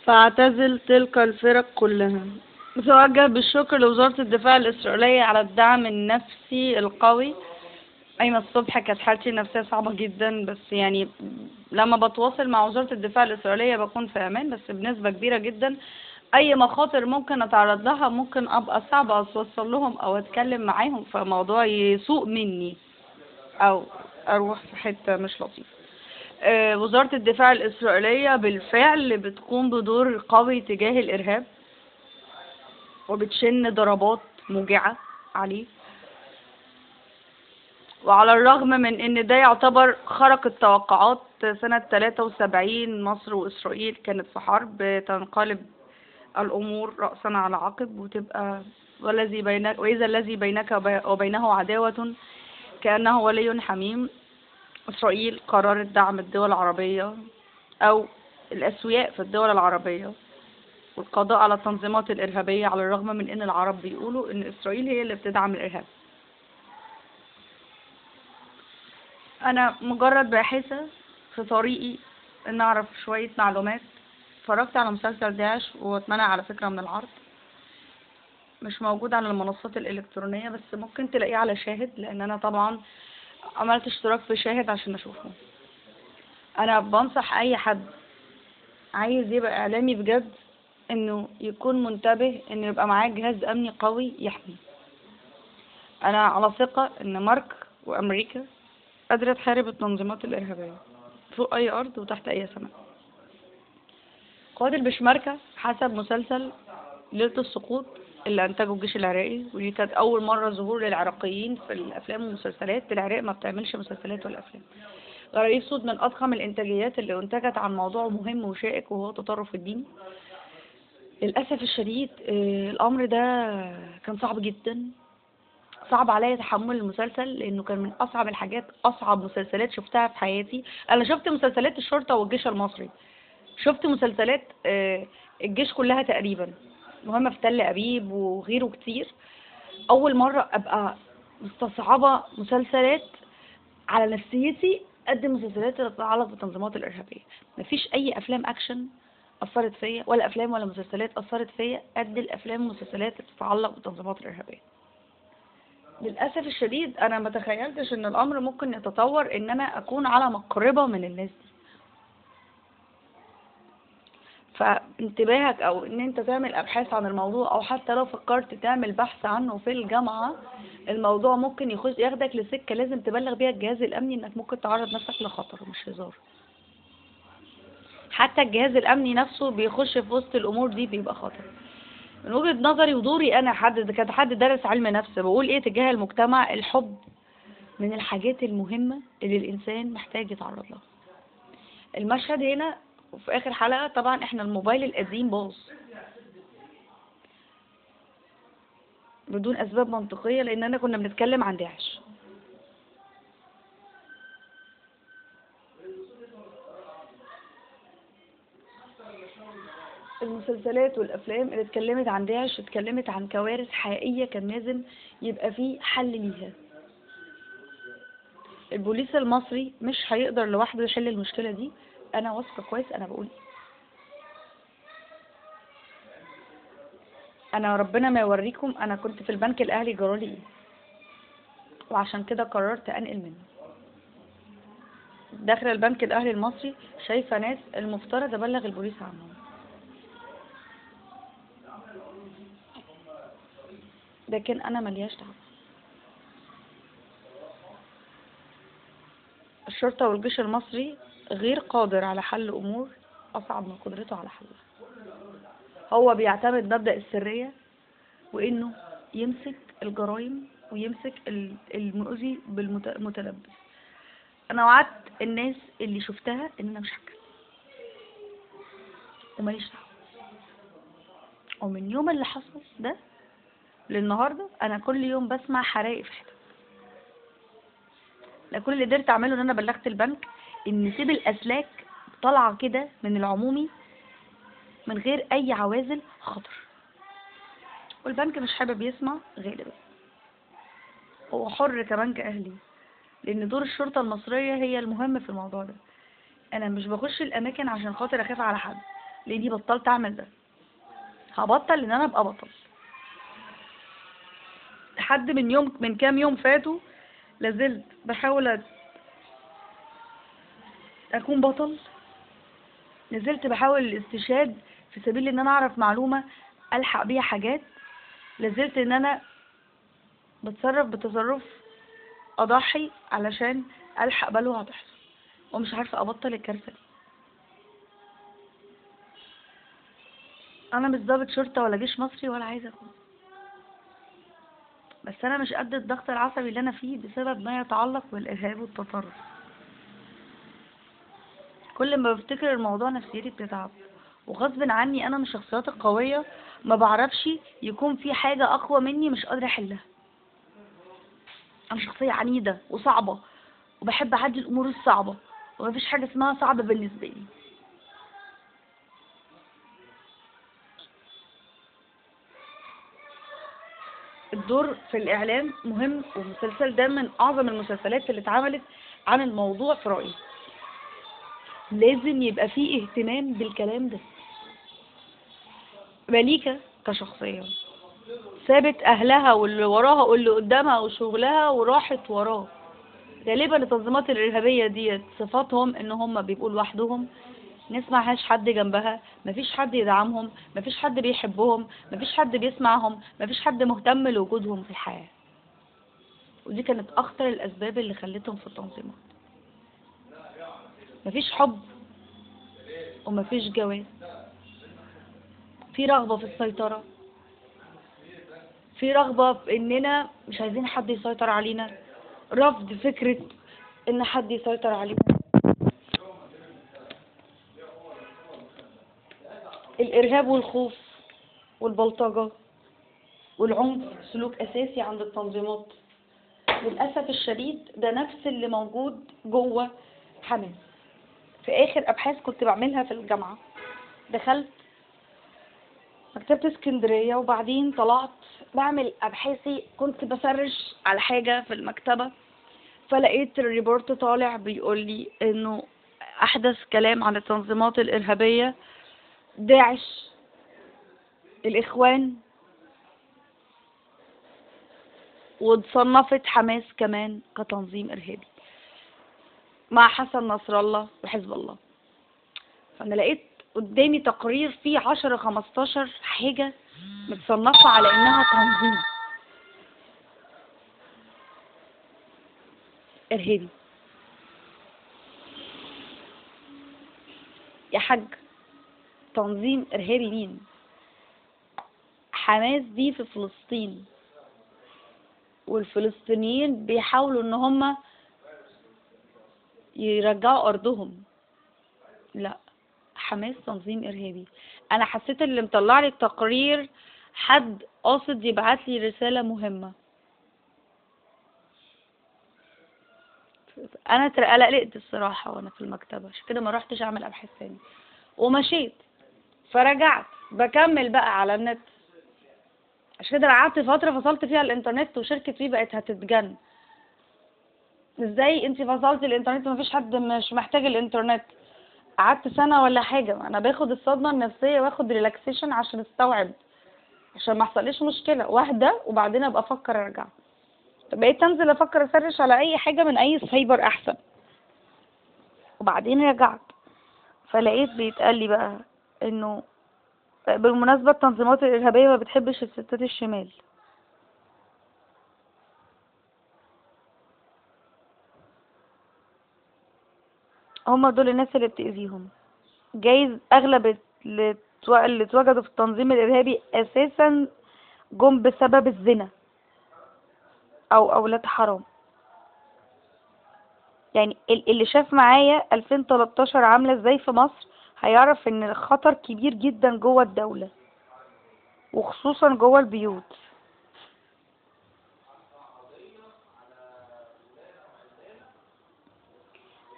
فاعتزل تلك الفرق كلها. أتوجه بالشكر لوزارة الدفاع الإسرائيلية على الدعم النفسي القوي. أيمن الصبح كانت حالتي النفسية صعبة جدا، بس يعني لما بتواصل مع وزارة الدفاع الإسرائيلية بكون في أمان، بس بنسبة كبيرة جدا أي مخاطر ممكن أتعرض لها ممكن أبقى صعب أتوصل لهم أو أتكلم معاهم، فموضوع يسوء مني أو أروح في حتة مش لطيفة. وزارة الدفاع الإسرائيلية بالفعل بتقوم بدور قوي تجاه الإرهاب، وبتشن ضربات موجعة عليه، وعلى الرغم من ان ده يعتبر خرق التوقعات. سنة 73 مصر وإسرائيل كانت في حرب، تنقلب الأمور رأسا على عقب وتبقى وإذا الذي بينك وبينه عداوة كأنه ولي حميم. إسرائيل قررت دعم الدول العربية أو الأسوياء في الدول العربية والقضاء على التنظيمات الإرهابية، على الرغم من ان العرب بيقولوا ان إسرائيل هي اللي بتدعم الإرهاب. انا مجرد باحثة في طريقي ان اعرف شوية معلومات. اتفرجت على مسلسل داعش واتمنع على فكرة من العرض، مش موجود على المنصات الالكترونية، بس ممكن تلاقيه على شاهد، لان انا طبعا عملت اشتراك في شاهد عشان اشوفه. انا بنصح اي حد عايز يبقى اعلامي بجد انه يكون منتبه انه يبقى معاه جهاز امني قوي يحمي. انا على ثقة ان مارك وامريكا قادرة تحارب التنظيمات الارهابية فوق اي ارض وتحت اي سماء. قوات البشمركة حسب مسلسل ليلة السقوط اللي انتجه الجيش العراقي، ودي كانت اول مرة ظهور للعراقيين في الافلام والمسلسلات. العراق ما بتعملش مسلسلات ولا افلام. غرائب سود من اضخم الانتاجيات اللي انتجت عن موضوع مهم وشائك وهو التطرف الديني. للاسف الشديد الامر ده كان صعب جدا، صعب عليا تحمل المسلسل لانه كان من اصعب الحاجات، اصعب مسلسلات شفتها في حياتي. انا شفت مسلسلات الشرطة والجيش المصري، شفت مسلسلات الجيش كلها تقريبا، مهمة في تل أبيب وغيره كتير. أول مرة أبقى مستصعبة مسلسلات على نفسيتي قد المسلسلات اللي بتتعلق بالتنظيمات الإرهابية. مفيش أي أفلام أكشن أثرت فيا، ولا أفلام ولا مسلسلات أثرت فيا قد الأفلام والمسلسلات اللي بتتعلق بالتنظيمات الإرهابية. للأسف الشديد أنا ما تخيلتش إن الأمر ممكن يتطور إن أنا أكون على مقربة من الناس دي. فانتباهك او ان انت تعمل ابحاث عن الموضوع، او حتى لو فكرت تعمل بحث عنه في الجامعة، الموضوع ممكن ياخدك لسكة لازم تبلغ بيها الجهاز الامني انك ممكن تعرض نفسك لخطر، مش هزار. حتى الجهاز الامني نفسه بيخش في وسط الامور دي بيبقى خطر. من وجهة نظري ودوري انا كحد درس علم نفس، بقول ايه تجاه المجتمع: الحب من الحاجات المهمة اللي الانسان محتاج يتعرض لها. المشهد هنا وفي اخر حلقة طبعا احنا الموبايل القديم باظ بدون اسباب منطقية، لاننا كنا بنتكلم عن داعش. المسلسلات والافلام اللي اتكلمت عن داعش اتكلمت عن كوارث حقيقية كان لازم يبقى فيه حل ليها. البوليس المصري مش هيقدر لوحده يحل المشكلة دي، انا واثقة كويس انا بقول انا ربنا ما يوريكم انا كنت في البنك الاهلي جرالي ايه، وعشان كده قررت انقل منه. داخل البنك الاهلي المصري شايفة ناس المفترض ابلغ البوليس عنهم، لكن انا ملياش دعوه. الشرطة والجيش المصري غير قادر على حل امور اصعب من قدرته على حلها. هو بيعتمد مبدأ السرية، وانه يمسك الجرائم ويمسك المؤذي بالمتلبس. انا وعدت الناس اللي شفتها ان انا مش هتكلم وماليش دعوه، ومن يوم اللي حصل ده للنهارده انا كل يوم بسمع حرائق في حته. انا كل اللي قدرت اعمله ان انا بلغت البنك ان سيب الاسلاك طالعه كده من العمومي من غير اي عوازل خطر، والبنك مش حابب يسمع غالبا. هو حر كمان كاهلي، لان دور الشرطه المصريه هي المهم في الموضوع ده. انا مش بخش الاماكن عشان خاطر اخاف على حد، لاني بطلت اعمل ده. هبطل ان انا ابقى بطل. لحد من كام يوم فاتوا لازلت بحاول اكون بطل. لازلت بحاول الاستشهاد في سبيل ان انا اعرف معلومة الحق بيها حاجات. لازلت ان انا بتصرف بتصرف اضحي علشان الحق بلوى هتحصل، ومش عارفة ابطل الكارثة دي. انا مش ضابط شرطة ولا جيش مصري ولا عايزة اكون، بس انا مش قد الضغط العصبي اللي انا فيه بسبب ما يتعلق بالارهاب والتطرف. كل ما بفتكر الموضوع نفسيتي بتتعب، وغصب عني انا من الشخصيات القوية، ما بعرفش يكون في حاجة اقوى مني مش قادرة احلها. انا شخصية عنيدة وصعبة، وبحب اعدي الامور الصعبة، ومفيش حاجة اسمها صعبة بالنسبة لي. الدور في الاعلام مهم، والمسلسل ده من اعظم المسلسلات اللي اتعملت عن الموضوع في رأيي. لازم يبقى فيه اهتمام بالكلام ده. مليكة كشخصية سابت اهلها واللي وراها واللي قدامها وشغلها وراحت وراه. غالبا التنظيمات الارهابية ديت صفاتهم ان هم بيبقوا لوحدهم، ناس معهاش حد جنبها، مفيش حد يدعمهم، مفيش حد بيحبهم، مفيش حد بيسمعهم، مفيش حد مهتم لوجودهم في الحياة. ودي كانت اخطر الاسباب اللي خلتهم في التنظيمات. مفيش حب ومفيش جواز، في رغبة في السيطرة، في رغبة في اننا مش عايزين حد يسيطر علينا، رفض فكرة ان حد يسيطر علينا. الارهاب والخوف والبلطجة والعنف سلوك اساسي عند التنظيمات. للأسف الشديد ده نفس اللي موجود جوه حماس. في اخر ابحاث كنت بعملها في الجامعة، دخلت مكتبة اسكندرية وبعدين طلعت بعمل ابحاثي، كنت بسرش على حاجة في المكتبة، فلقيت الريبورت طالع بيقول لي انه احدث كلام عن التنظيمات الارهابية داعش، الاخوان، وتصنفت حماس كمان كتنظيم ارهابي مع حسن نصر الله وحزب الله. فانا لقيت قدامي تقرير فيه 10-15 حاجة متصنفة على انها تنظيم ارهابي. يا حاج، تنظيم ارهابي مين؟ حماس دي في فلسطين، والفلسطينيين بيحاولوا ان هم يرجعوا ارضهم. لا، حماس تنظيم ارهابي. انا حسيت اللي مطلع لي التقرير حد قاصد يبعت لي رسالة مهمة. انا قلقت الصراحة وانا في المكتبة، عشان كده ما رحتش اعمل ابحاث تاني ومشيت. فرجعت بكمل بقى على النت، عشان كده قعدت فترة فصلت فيها الانترنت، وشركة وي بقت هتتجن. ازاي انت فصلتي الانترنت ومفيش حد مش محتاج الانترنت؟ قعدت سنة ولا حاجة انا باخد الصدمة النفسية واخد ريلاكسيشن عشان استوعب، عشان ما يحصليش مشكلة واحدة وبعدين ابقى افكر ارجع. بقيت انزل افكر اسرش على اي حاجة من اي سايبر احسن، وبعدين رجعت فلقيت بيتقال لي بقى انه بالمناسبة التنظيمات الارهابية ما بتحبش الستات الشمال. هم دول الناس اللي بتأذيهم. جايز اغلب اللي اتوجدوا في التنظيم الارهابي اساسا جم بسبب الزنا او اولاد حرام. يعني اللي شاف معايا 2013 عاملة ازاي في مصر هيعرف ان الخطر كبير جدا جوه الدولة، وخصوصا جوه البيوت.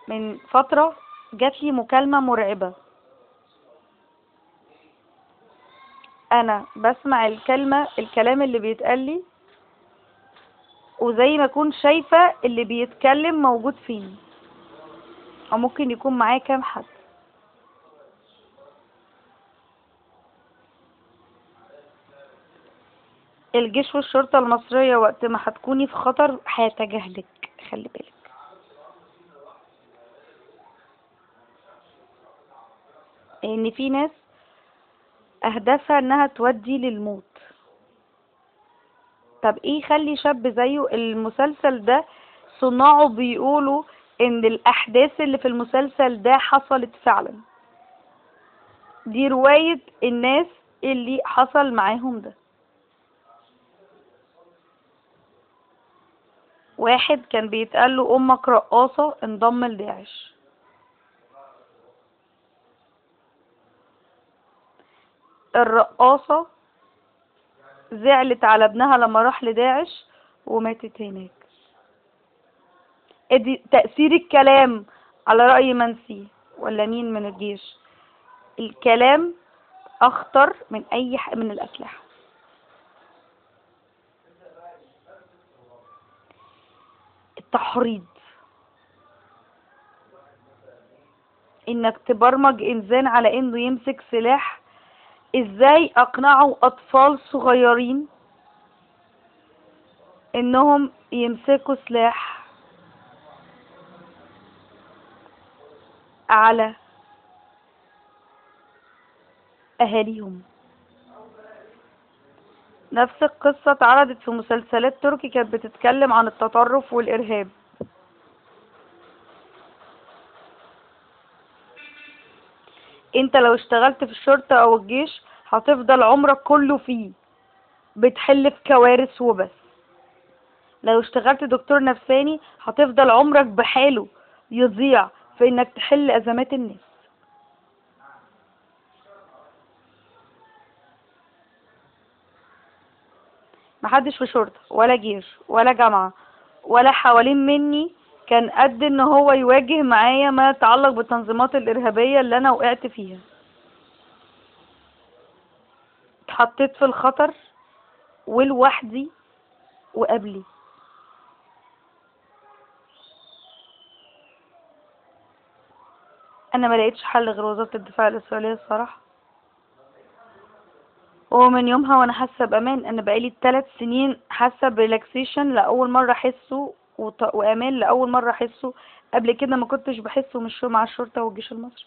من فترة جات لي مكالمة مرعبة، انا بسمع الكلام اللي بيتقال لي، وزي ما اكون شايفة اللي بيتكلم موجود فين، او ممكن يكون معاه كام حد. الجيش والشرطة المصرية وقت ما هتكوني في خطر هيتجاهلك، خلي بالك. ان في ناس اهدافها انها تودي للموت. طب ايه يخلي شاب زيه؟ المسلسل ده صناعه بيقولوا ان الاحداث اللي في المسلسل ده حصلت فعلا، دي رواية الناس اللي حصل معاهم ده. واحد كان بيتقال له امك رقاصة انضم لداعش. الرقاصة زعلت على ابنها لما راح لداعش وماتت هناك. ادي تأثير الكلام، على رأي منسي ولا مين من الجيش. الكلام اخطر من اي من الاسلحة. التحريض، انك تبرمج انسان على انه يمسك سلاح. ازاي اقنعوا اطفال صغيرين انهم يمسكوا سلاح على اهاليهم؟ نفس القصة اتعرضت في مسلسلات تركي كانت بتتكلم عن التطرف والارهاب. انت لو اشتغلت في الشرطة او الجيش هتفضل عمرك كله فيه بتحل في كوارث وبس. لو اشتغلت دكتور نفساني هتفضل عمرك بحاله يضيع في انك تحل ازمات الناس. محدش في شرطة ولا جيش ولا جامعة ولا حوالين مني كان قد ان هو يواجه معايا ما يتعلق بالتنظيمات الارهابية اللي انا وقعت فيها. اتحطيت في الخطر ولوحدي وقبلي. انا ما لقيتش حل غير وزارة الدفاع الاسرائيلية الصراحة. ومن يومها وانا حاسة بامان. انا بقالي 3 سنين حاسة بريلاكسيشن لاول مرة احسه، وامان لاول مرة احسه. قبل كده ما كنتش بحسه مش مع الشرطة والجيش المصري.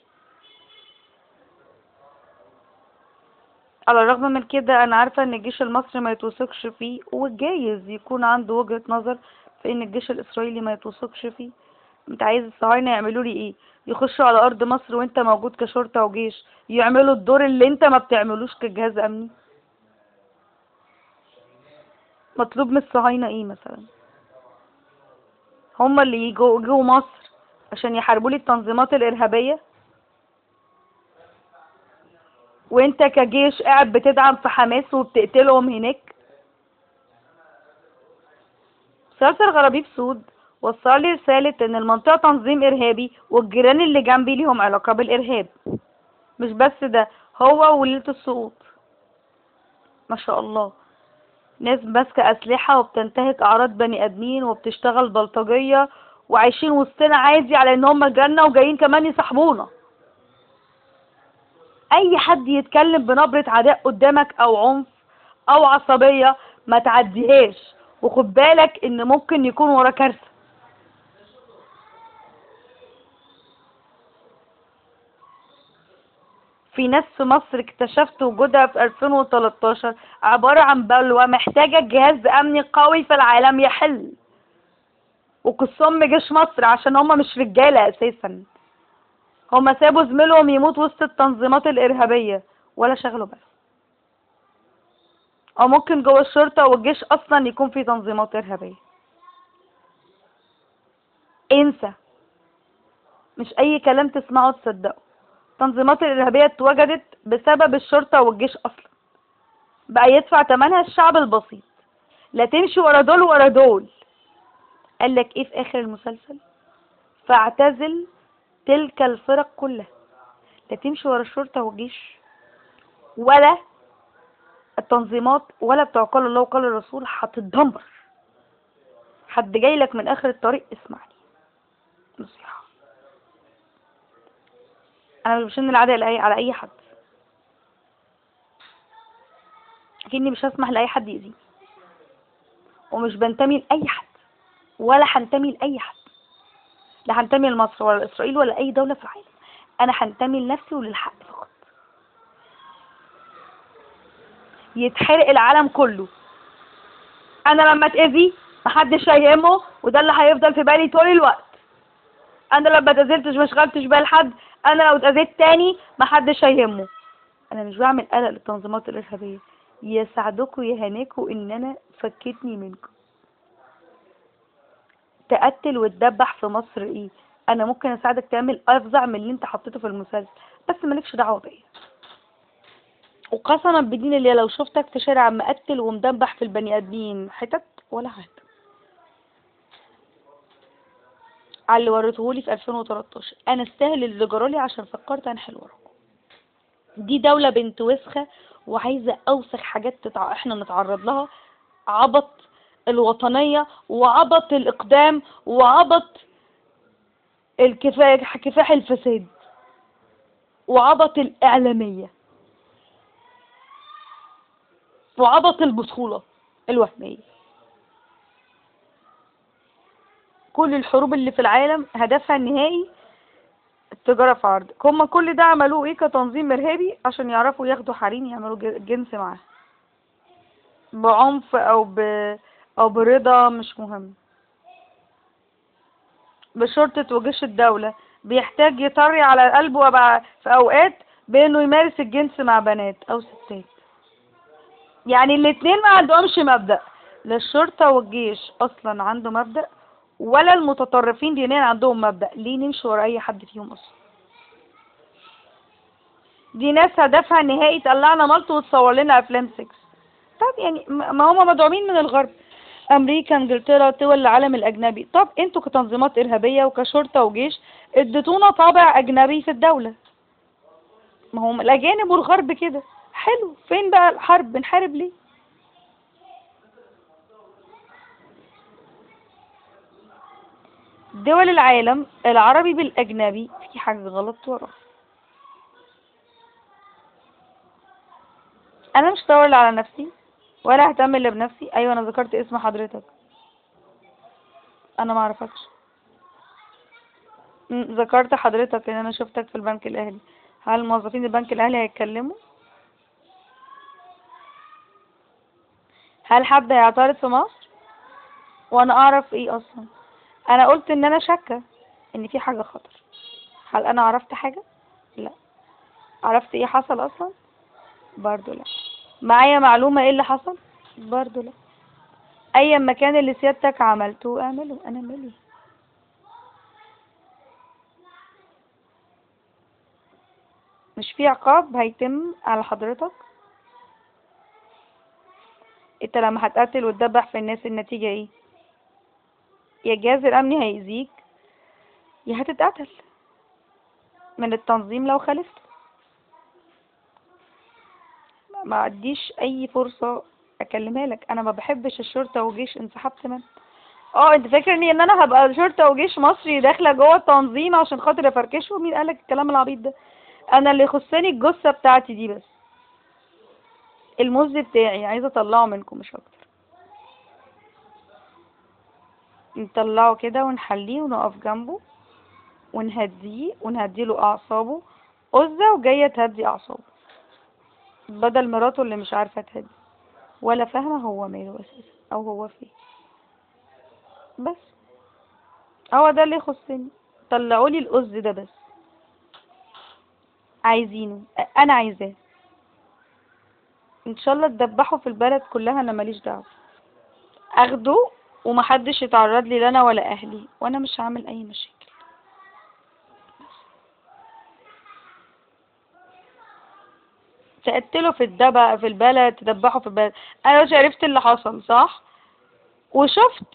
على الرغم من كده انا عارفة ان الجيش المصري ما يتوثقش فيه، وجايز يكون عنده وجهة نظر في ان الجيش الاسرائيلي ما يتوثقش فيه. انت عايز الصهاينة يعملوا لي ايه؟ يخشوا على ارض مصر وانت موجود كشرطة وجيش يعملوا الدور اللي انت ما بتعملوش كجهاز امني؟ مطلوب من الصهاينة ايه مثلا؟ هما اللي يجوا مصر عشان يحاربوا لي التنظيمات الارهابية، وانت كجيش قاعد بتدعم في حماس وبتقتلهم هناك؟ مسلسل غرابيب سود وصل لي رسالة ان المنطقة تنظيم ارهابي والجيران اللي جنبي ليهم علاقة بالارهاب. مش بس ده، هو وليلة السقوط ما شاء الله ناس ماسكة اسلحة وبتنتهك اعراض بني ادمين وبتشتغل بلطجية وعايشين وسطنا عادي على ان هم جنة وجايين كمان يصاحبونا. اي حد يتكلم بنبرة عداء قدامك او عنف او عصبية ما تعديهاش، وخد بالك ان ممكن يكون ورا كارثة. في ناس في مصر اكتشفت وجودها في 2013 عبارة عن بلوى محتاجة جهاز امني قوي في العالم يحل، وقسم جيش مصر عشان هما مش رجالة اساسا. هما سابوا زميلهم يموت وسط التنظيمات الارهابية ولا شغلوا بس. او ممكن جوه الشرطة والجيش اصلا يكون في تنظيمات ارهابية. انسى، مش اي كلام تسمعه تصدقه. التنظيمات الارهابية اتوجدت بسبب الشرطة والجيش اصلا، بقى يدفع ثمنها الشعب البسيط. لا تمشي ورا دول ورا دول. قالك ايه في اخر المسلسل؟ فاعتزل تلك الفرق كلها. لا تمشي ورا الشرطة والجيش ولا التنظيمات ولا بتوع قال الله وقال الرسول، هتتدمر. حد جاي لك من اخر الطريق اسمعني نصيحة. انا مش بشن العداء على اي حد، اكني مش هسمح لاي حد يأذيني. ومش بنتمي لأي حد ولا هنتمي لأي حد، لا هنتمي لمصر ولا لإسرائيل ولا أي دولة في العالم. أنا هنتمي لنفسي وللحق فقط. يتحرق العالم كله، أنا لما اتأذي محدش هيهمه، وده اللي هيفضل في بالي طول الوقت. أنا لما اتأذيتش ما شغلتش بال حد، أنا لو اتأذيت تاني محدش هيهمه. أنا مش بعمل قلق للتنظيمات الإرهابية. يسعدكم يهنيكم إن أنا فكتني منكم. تقتل وتدبح في مصر ايه؟ انا ممكن اساعدك تعمل افظع من اللي انت حطيته في المسلسل، بس مالكش دعوه بيا. وقسما بدين اللي لو شفتك في شارع مقتل ومدبح في البني ادمين حتت ولا حاجه على اللي وريتهولي في 2013، انا استاهل اللي جرالي عشان فكرت انحل وراكم. دي دوله بنت وسخه وعايزه اوسخ حاجات احنا نتعرض لها. عبط الوطنيه وعبط الاقدام وعبط كفاح الفساد وعبط الإعلامية وعبط البطولة الوهمية. كل الحروب اللي في العالم هدفها النهائي التجارة في عرض. هما كل ده عملوه ايه؟ كتنظيم إرهابي عشان يعرفوا ياخدوا حريم يعملوا جنس معاه بعنف أو برضا، مش مهم، بشرطة وجيش الدولة. بيحتاج يطري على قلبه في أوقات بأنه يمارس الجنس مع بنات أو ستات. يعني الاتنين ما عندهمش مبدأ، لا الشرطة والجيش اصلا عنده مبدأ ولا المتطرفين دينيا عندهم مبدأ. ليه نمشي ورا اي حد فيهم اصلا؟ دي ناس هدفها النهائي تطلعنا مالطو وتصور لنا افلام سكس. طب يعني ما هم مدعومين من الغرب، امريكا، انجلترا، دول العالم الاجنبي. طب انتوا كتنظيمات ارهابية وكشرطة وجيش اديتونا طابع اجنبي في الدولة. ما هم الاجانب والغرب كده. حلو، فين بقى الحرب؟ بنحارب ليه؟ دول العالم العربي بالاجنبي في حاجة غلط ورا. انا مش هطول على نفسي ولا اهتم الا بنفسي. ايوه انا ذكرت اسم حضرتك، انا ما اعرفكش. ذكرت حضرتك ان انا شفتك في البنك الاهلي. هل موظفين البنك الاهلي هيتكلموا؟ هل حد هيعترض في مصر؟ وانا اعرف ايه اصلا؟ انا قلت ان انا شاكه ان في حاجه خطر. هل انا عرفت حاجه؟ لا. عرفت ايه حصل اصلا؟ برضو لا. معايا معلومه ايه اللي حصل؟ برضو لا. ايا مكان اللي سيادتك عملته اعمله، انا مالي. مش في عقاب هيتم على حضرتك؟ انت لما هتقتل وتدبح في الناس النتيجة ايه؟ يا الجهاز الامني هيأذيك يا هتتقتل من التنظيم لو خالفت. ما اديش اي فرصة اكلمها لك. انا ما بحبش الشرطة وجيش، انسحبت منه. انت فاكرني ان انا هبقى شرطة وجيش مصري داخلة جوه التنظيم عشان خاطر افركشه؟ مين قالك الكلام العبيط ده؟ انا اللي يخصني الجثة بتاعتي دي بس، الموز بتاعي عايزة اطلعه منكم مش اكتر. نطلعه كده ونحليه ونقف جنبه ونهديه ونهديله اعصابه. أزة وجاية تهدي اعصابه بدل مراته اللي مش عارفة تهدي ولا فاهمة هو ماله اساسا او هو فين. بس هو ده اللي يخصني. طلعولي الأز ده بس، عايزينه، انا عايزاه. ان شاء الله تدبحوا في البلد كلها، انا ماليش دعوه. اخده ومحدش يتعرض لي لا انا ولا اهلي، وانا مش هعمل اي مشاكل. تقتلوا في في البلد، تدبحوا في البلد. انا مش عرفت اللي حصل صح وشفت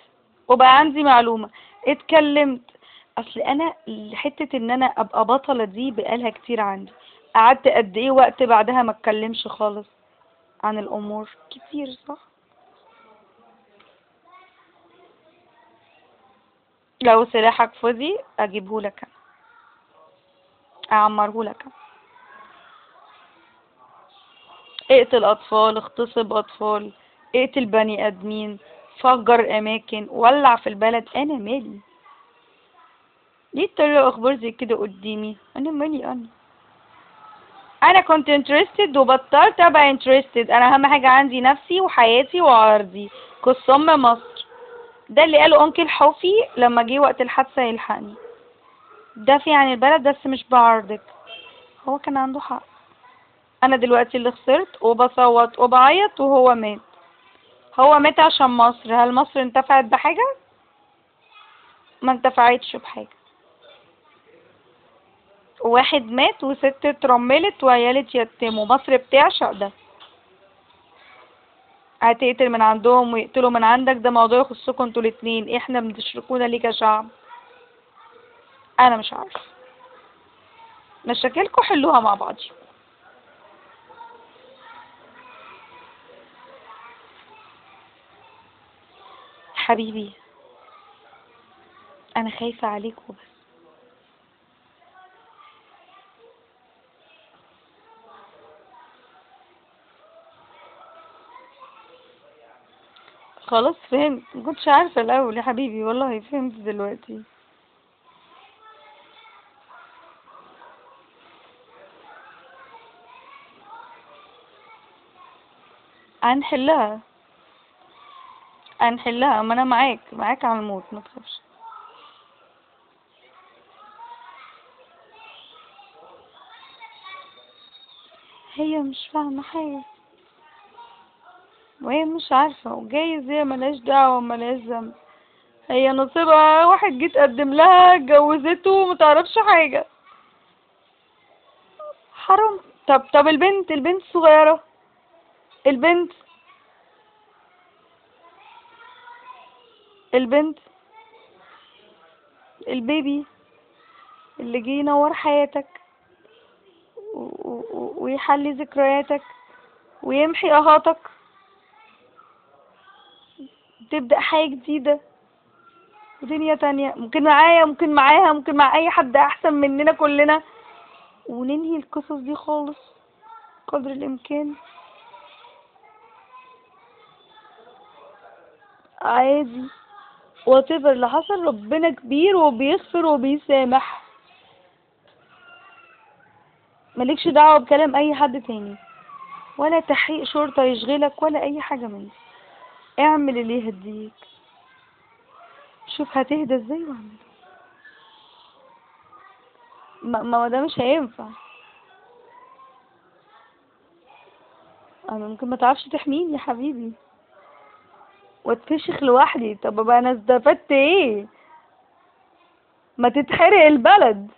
وبقى عندي معلومة اتكلمت. اصل انا حتة ان انا ابقى بطلة دي بقالها كتير عندي. قعدت قد ايه وقت بعدها ما اتكلمش خالص عن الامور كتير صح. لو سلاحك فاضي اجيبهولك انا، اعمرهولك انا. اقتل اطفال، اغتصب اطفال، اقتل بني ادمين، فجر اماكن، ولع في البلد، انا مالي؟ ليه تطلع اخبار زي كده قدامي؟ انا مالي؟ انا كنت interested وبطلت ابقى interested. انا اهم حاجة عندي نفسي وحياتي وعرضي كصم مصر. ده اللي قاله انكل حوفي لما جه وقت الحادثة يلحقني. دافي عن البلد بس مش بعرضك. هو كان عنده حق. انا دلوقتي اللي خسرت وبصوت وبعيط وهو مات. هو مات عشان مصر. هل مصر انتفعت بحاجة؟ ما انتفعتش بحاجة. واحد مات وست اترملت وعيال اتيتموا. مصر بتعشق ده. هتقتل من عندهم ويقتلوا من عندك، ده موضوع يخصكم انتوا الاتنين. احنا بتشركونا ليه كشعب؟ انا مش عارفه. مشاكلكم حلوها مع بعض. حبيبي انا خايفة عليك وبس. خلاص فهمت. مكنتش عارفة الاول يا حبيبي، والله فهمت دلوقتي. هنحلها هنحلها. ما انا معاك على الموت، ما تخافش. هي مش فاهمة حاجة وهي مش عارفة، وجايز هي ملهاش دعوة وملهاش ذنب. هي نصيبها واحد جه تقدم لها اتجوزته ومتعرفش حاجة. حرام. طب البنت الصغيرة. البنت البنت البيبي اللي جه ينور حياتك ويحلي ذكرياتك ويمحي اهاتك، تبدأ حياة جديدة ودنيا تانية. ممكن معايا، ممكن معاها، ممكن مع اي حد احسن مننا كلنا، وننهي القصص دي خالص قدر الامكان. عادي. whatever اللي حصل، ربنا كبير وبيغفر وبيسامح. مالكش دعوة بكلام اي حد تاني، ولا تحقيق شرطة يشغلك، ولا اي حاجة مني. اعمل اللي يهديك. شوف هتهدى ازاي واعمله. ما ده مش هينفع. انا ممكن ما تعرفش تحميني يا حبيبي واتفشخ لوحدي. طب ابقى انا استفدت ايه؟ ما تتحرق البلد.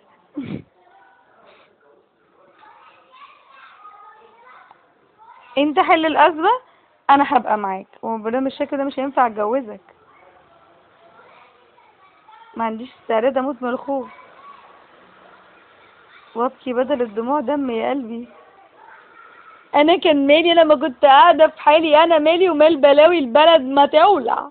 انت حل الازمه، انا هبقى معاك. ومادام الشكل ده مش هينفع اتجوزك. ما عنديش استعداد اموت من الخوف وابكي بدل الدموع دم يا قلبي. انا كان مالي لما كنت قاعده في حالي؟ انا مالي ومال بلاوي البلد ما تولع.